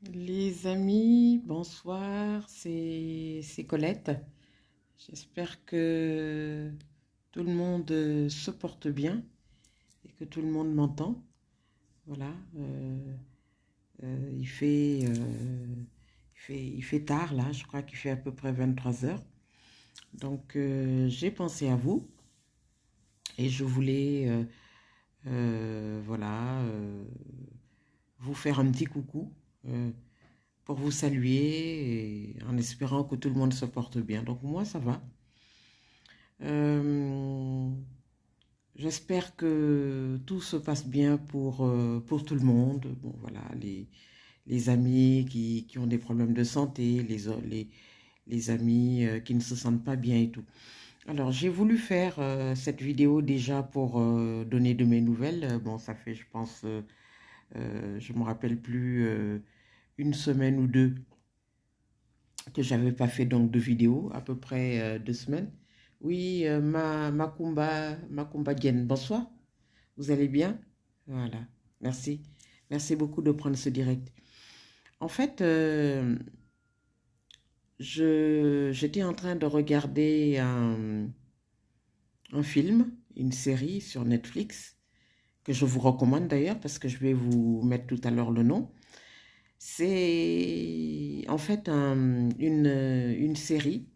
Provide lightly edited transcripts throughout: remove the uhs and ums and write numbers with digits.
Les amis, bonsoir, c'est Colette. J'espère que tout le monde se porte bien et que tout le monde m'entend. Voilà, il fait tard là, je crois qu'il fait à peu près 23 heures. Donc j'ai pensé à vous et je voulais voilà, vous faire un petit coucou. Pour vous saluer et en espérant que tout le monde se porte bien. Donc moi, ça va. Euh, J'espère que tout se passe bien pour tout le monde. Bon, voilà, les amis qui ont des problèmes de santé, les amis qui ne se sentent pas bien et tout. Alors, j'ai voulu faire cette vidéo déjà pour donner de mes nouvelles. Bon, ça fait, je pense, je ne me rappelle plus, une semaine ou deux que j'avais pas fait donc de vidéo, à peu près 2 semaines. Oui, Makumba Diène, bonsoir. Vous allez bien? Voilà, merci. Merci beaucoup de prendre ce direct. En fait, j'étais en train de regarder un film, une série sur Netflix, que je vous recommande d'ailleurs parce que je vais vous mettre tout à l'heure le nom. C'est en fait une série.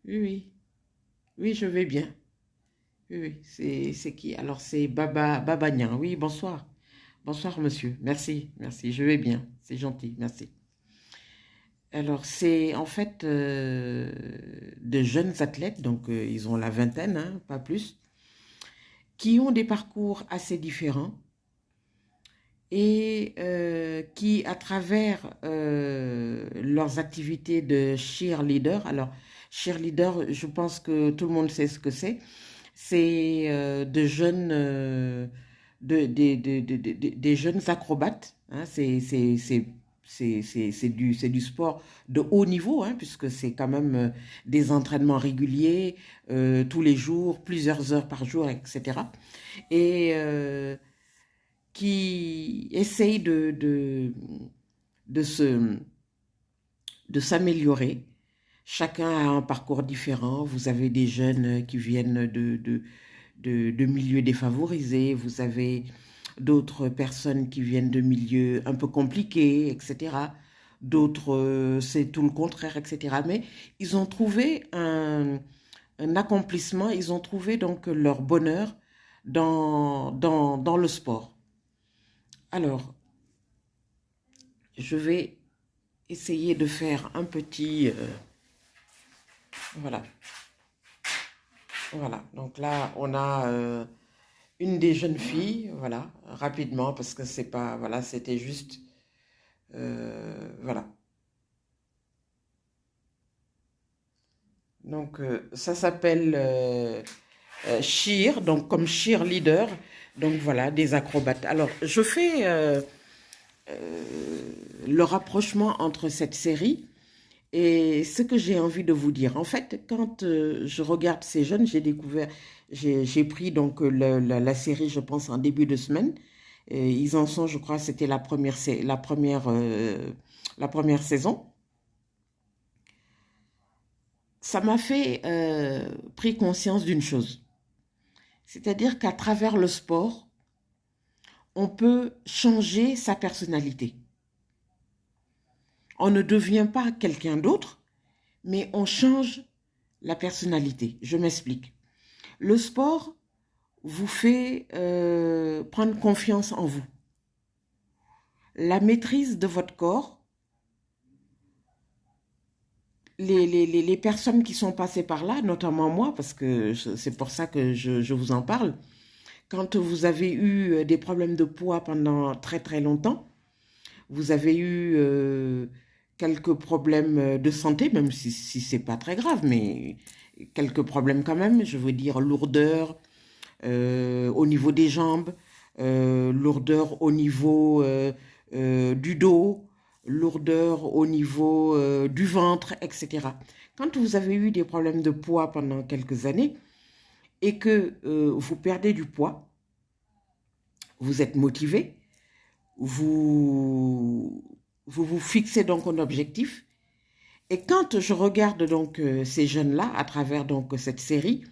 Oui, oui. Oui, je vais bien. Oui, oui. C'est qui? Alors, c'est Baba Niang. Oui, bonsoir. Bonsoir, monsieur. Merci, merci. Je vais bien. C'est gentil. Merci. Alors, c'est en fait de jeunes athlètes, donc ils ont la vingtaine, hein, pas plus, qui ont des parcours assez différents et qui, à travers leurs activités de cheerleader, alors cheerleader, je pense que tout le monde sait ce que c'est. C'est de jeunes, des jeunes acrobates. Hein, c'est du sport de haut niveau, hein, puisque c'est quand même des entraînements réguliers, tous les jours, plusieurs heures par jour, etc. Et qui essayent de se, de s'améliorer. Chacun a un parcours différent. Vous avez des jeunes qui viennent de milieux défavorisés. Vous avez d'autres personnes qui viennent de milieux un peu compliqués, etc. D'autres, c'est tout le contraire, etc. Mais ils ont trouvé un accomplissement, ils ont trouvé donc leur bonheur dans le sport. Alors, je vais essayer de faire un petit... voilà. Voilà, donc là, on a une des jeunes filles, voilà, rapidement, parce que c'est pas, voilà, c'était juste, voilà. Donc, ça s'appelle cheer, donc comme cheerleader, donc voilà, des acrobates. Alors, je fais le rapprochement entre cette série et ce que j'ai envie de vous dire. En fait, quand je regarde ces jeunes, j'ai pris donc la série, je pense, en début de semaine. Et ils en sont, je crois, c'était la première saison. Ça m'a fait pris conscience d'une chose. C'est-à-dire qu'à travers le sport, on peut changer sa personnalité. On ne devient pas quelqu'un d'autre, mais on change la personnalité. Je m'explique. Le sport vous fait prendre confiance en vous. La maîtrise de votre corps, les personnes qui sont passées par là, notamment moi, parce que c'est pour ça que je vous en parle, quand vous avez eu des problèmes de poids pendant très très longtemps, vous avez eu quelques problèmes de santé, même si c'est pas très grave, mais quelques problèmes quand même, je veux dire lourdeur, au niveau des jambes, lourdeur au niveau du dos, lourdeur au niveau du ventre, etc. Quand vous avez eu des problèmes de poids pendant quelques années et que vous perdez du poids, vous êtes motivé, vous, vous fixez donc un objectif. Et quand je regarde donc ces jeunes-là à travers donc cette série,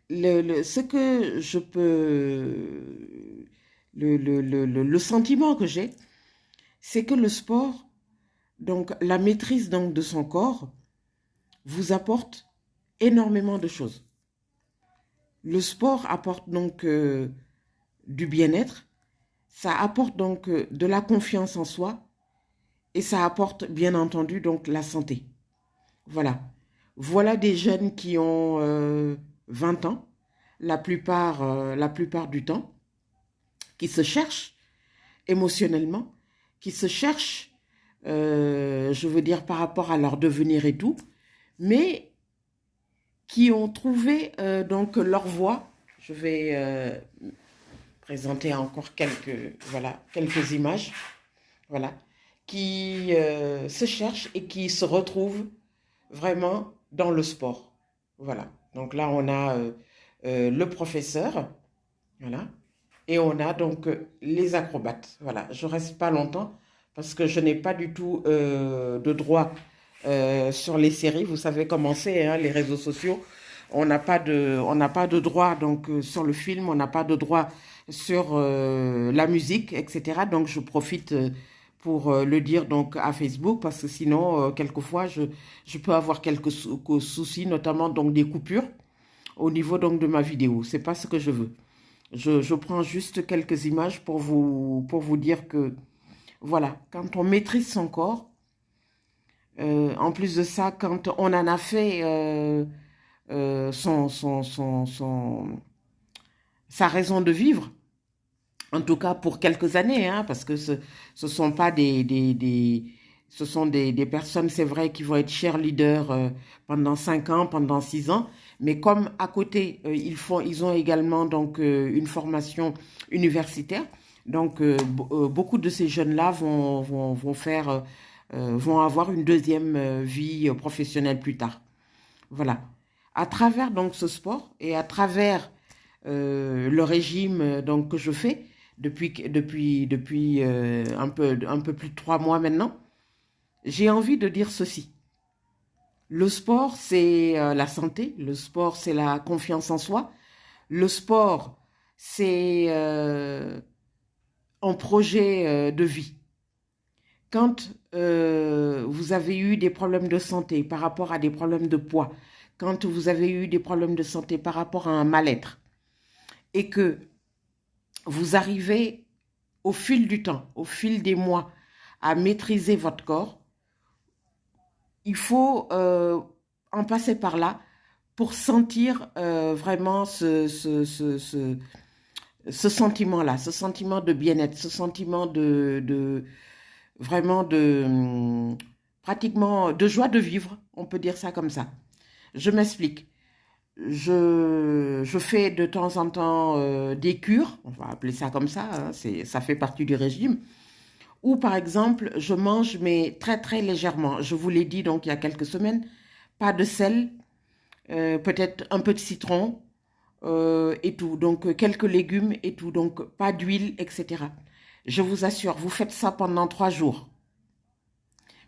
ce que je peux, le sentiment que j'ai, c'est que le sport, donc la maîtrise donc de son corps, vous apporte énormément de choses. Le sport apporte donc du bien-être, ça apporte donc de la confiance en soi et ça apporte bien entendu donc la santé. Voilà. Voilà des jeunes qui ont 20 ans, la plupart du temps, qui se cherchent émotionnellement, qui se cherchent, je veux dire, par rapport à leur devenir et tout, mais qui ont trouvé donc leur voie. Je vais présenter encore voilà, quelques images, voilà, qui se cherchent et qui se retrouvent vraiment dans le sport. Voilà. Donc là, on a le professeur, voilà, et on a donc les acrobates. Voilà. Je reste pas longtemps parce que je n'ai pas du tout de droit sur les séries. Vous savez comment c'est, hein, les réseaux sociaux. On n'a pas de droit donc sur le film, on n'a pas de droit sur la musique, etc. Donc je profite pour le dire donc à Facebook parce que sinon quelquefois je peux avoir quelques soucis, notamment donc des coupures au niveau donc de ma vidéo. C'est pas ce que je veux. Je prends juste quelques images pour vous dire que voilà, quand on maîtrise son corps, en plus de ça, quand on en a fait sa raison de vivre, en tout cas pour quelques années, hein, parce que ce sont pas ce sont des personnes, c'est vrai, qui vont être cheerleaders pendant 5 ans, pendant 6 ans, mais comme à côté, ils ont également donc une formation universitaire, donc beaucoup de ces jeunes-là vont avoir une deuxième vie professionnelle plus tard. Voilà. À travers donc ce sport et à travers le régime donc que je fais depuis un peu plus de 3 mois maintenant, j'ai envie de dire ceci. Le sport, c'est la santé. Le sport, c'est la confiance en soi. Le sport, c'est un projet de vie. Quand vous avez eu des problèmes de santé par rapport à des problèmes de poids, quand vous avez eu des problèmes de santé par rapport à un mal-être, et que vous arrivez au fil du temps, au fil des mois, à maîtriser votre corps, il faut en passer par là pour sentir vraiment ce sentiment-là, ce sentiment de bien-être, ce sentiment vraiment pratiquement de joie de vivre, on peut dire ça comme ça. Je m'explique. Je fais de temps en temps des cures, on va appeler ça comme ça, hein, ça fait partie du régime, ou par exemple, je mange mais très très légèrement. Je vous l'ai dit donc il y a quelques semaines, pas de sel, peut-être un peu de citron et tout, donc quelques légumes et tout, donc pas d'huile, etc. Je vous assure, vous faites ça pendant 3 jours.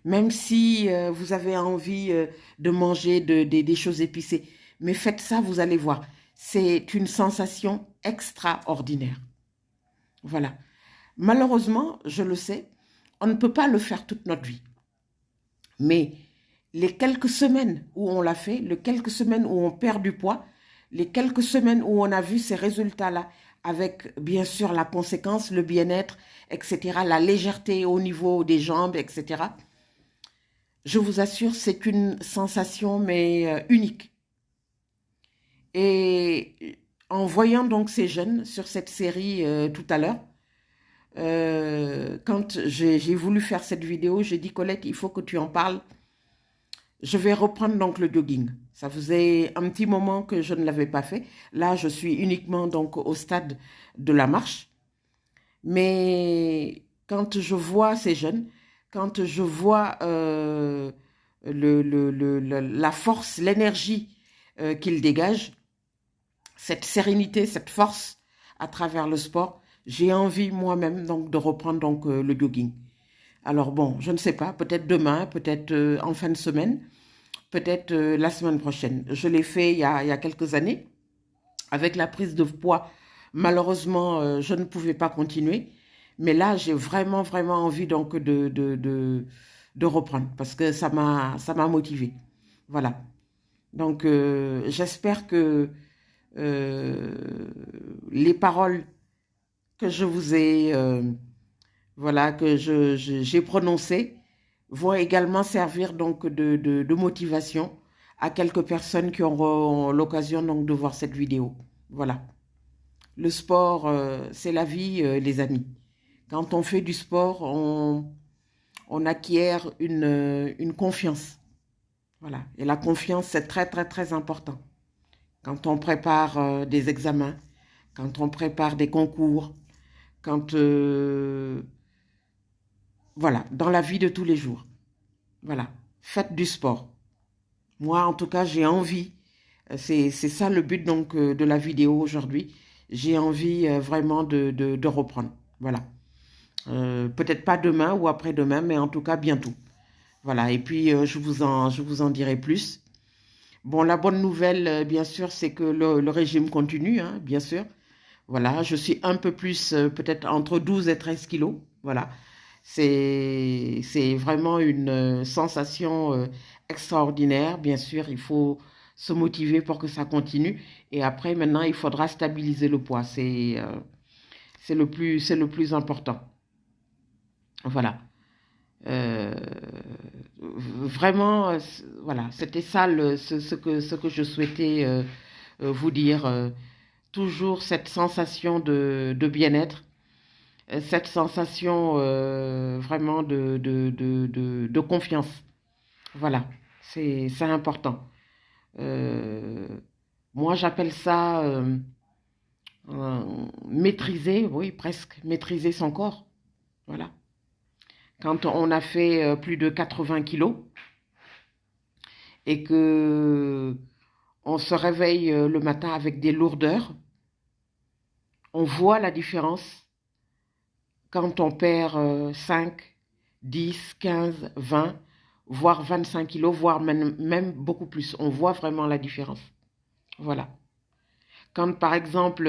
Même si vous avez envie de manger des choses épicées, mais faites ça, vous allez voir. C'est une sensation extraordinaire. Voilà. Malheureusement, je le sais, on ne peut pas le faire toute notre vie. Mais les quelques semaines où on l'a fait, les quelques semaines où on perd du poids, les quelques semaines où on a vu ces résultats-là, avec bien sûr la conséquence, le bien-être, etc., la légèreté au niveau des jambes, etc., je vous assure, c'est une sensation mais unique. Et en voyant donc ces jeunes sur cette série tout à l'heure, quand j'ai voulu faire cette vidéo, j'ai dit Colette, il faut que tu en parles. Je vais reprendre donc le jogging. Ça faisait un petit moment que je ne l'avais pas fait. Là, je suis uniquement donc au stade de la marche. Mais quand je vois ces jeunes, quand je vois la force, l'énergie qu'ils dégagent, cette sérénité, cette force à travers le sport, j'ai envie moi-même donc de reprendre donc le jogging. Alors bon, je ne sais pas, peut-être demain, peut-être en fin de semaine, peut-être la semaine prochaine. Je l'ai fait il y a quelques années. Avec la prise de poids, malheureusement, je ne pouvais pas continuer. Mais là, j'ai vraiment, vraiment envie donc de reprendre parce que ça m'a motivé. Voilà. Donc, j'espère que euh, les paroles que je vous ai, voilà, que j'ai prononcées vont également servir donc de motivation à quelques personnes qui auront l'occasion donc de voir cette vidéo. Voilà. Le sport, c'est la vie, les amis. Quand on fait du sport, on acquiert une confiance. Voilà. Et la confiance, c'est très, très, très important. Quand on prépare des examens, quand on prépare des concours, quand, voilà, dans la vie de tous les jours. Voilà. Faites du sport. Moi, en tout cas, j'ai envie. C'est ça le but donc de la vidéo aujourd'hui. J'ai envie vraiment de reprendre. Voilà. Peut-être pas demain ou après-demain, mais en tout cas bientôt. Voilà. Et puis je vous en dirai plus. Bon, la bonne nouvelle, bien sûr, c'est que le régime continue, hein, bien sûr. Voilà, je suis un peu plus, peut-être entre 12 et 13 kilos. Voilà. C'est vraiment une sensation extraordinaire. Bien sûr, il faut se motiver pour que ça continue. Et après, maintenant, il faudra stabiliser le poids. C'est le plus important. Voilà. Euh, Vraiment, voilà, c'était ça ce que je souhaitais vous dire. Toujours cette sensation de bien-être, cette sensation vraiment de confiance. Voilà, c'est important. Euh, Moi, j'appelle ça maîtriser, oui, presque, maîtriser son corps. Voilà. Quand on a fait plus de 80 kilos et que on se réveille le matin avec des lourdeurs, on voit la différence quand on perd 5, 10, 15, 20, voire 25 kilos, voire même beaucoup plus. On voit vraiment la différence. Voilà. Quand par exemple,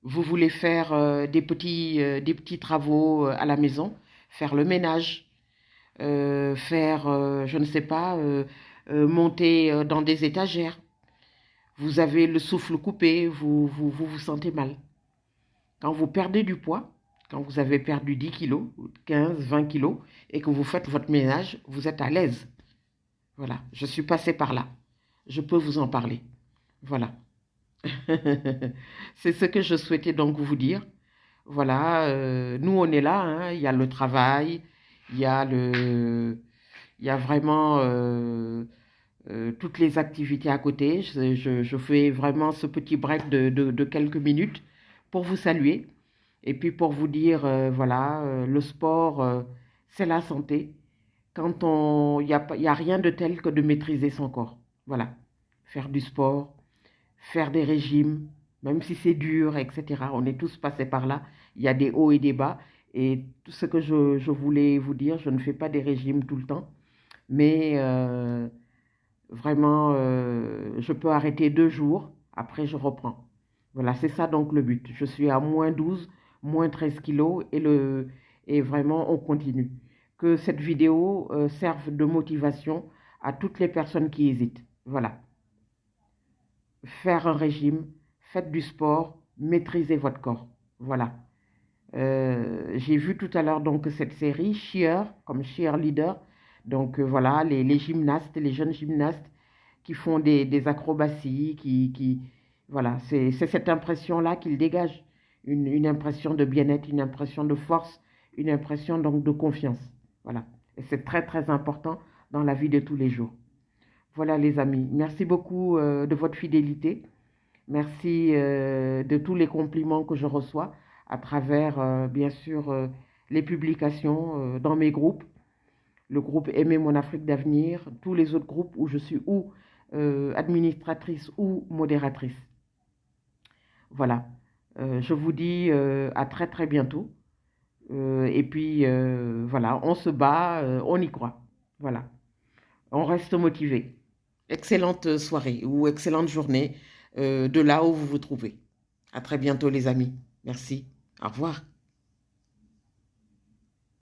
vous voulez faire des petits travaux à la maison, faire le ménage, faire, je ne sais pas, monter dans des étagères, vous avez le souffle coupé, vous sentez mal. Quand vous perdez du poids, quand vous avez perdu 10 kilos, 15, 20 kilos, et que vous faites votre ménage, vous êtes à l'aise. Voilà, je suis passée par là. Je peux vous en parler. Voilà. C'est ce que je souhaitais donc vous dire. Voilà, nous on est là, hein. Il y a le travail, il y a il y a vraiment toutes les activités à côté. Je fais vraiment ce petit break de quelques minutes pour vous saluer et puis pour vous dire, voilà, le sport, c'est la santé. Quand il y a rien de tel que de maîtriser son corps. Voilà, faire du sport, faire des régimes, même si c'est dur, etc. On est tous passés par là. Il y a des hauts et des bas. Et tout ce que je voulais vous dire, je ne fais pas des régimes tout le temps, mais vraiment, je peux arrêter 2 jours, après je reprends. Voilà, c'est ça donc le but. Je suis à moins 12, moins 13 kilos et vraiment on continue. Que cette vidéo serve de motivation à toutes les personnes qui hésitent. Voilà, faire un régime, faites du sport, maîtrisez votre corps. Voilà. J'ai vu tout à l'heure donc cette série Cheer, comme cheerleader. Donc voilà, les gymnastes, les jeunes gymnastes qui font des acrobaties, voilà, c'est cette impression-là qu'ils dégagent, une impression de bien-être, une impression de force, une impression donc de confiance. Voilà, et c'est très très important dans la vie de tous les jours. Voilà les amis, merci beaucoup de votre fidélité, merci de tous les compliments que je reçois à travers bien sûr les publications dans mes groupes, le groupe Aimer mon Afrique d'avenir, tous les autres groupes où je suis ou administratrice ou modératrice. Voilà. Je vous dis à très très bientôt. Et puis voilà, on se bat, on y croit. Voilà, on reste motivé. Excellente soirée ou excellente journée de là où vous vous trouvez. À très bientôt les amis. Merci. Au revoir.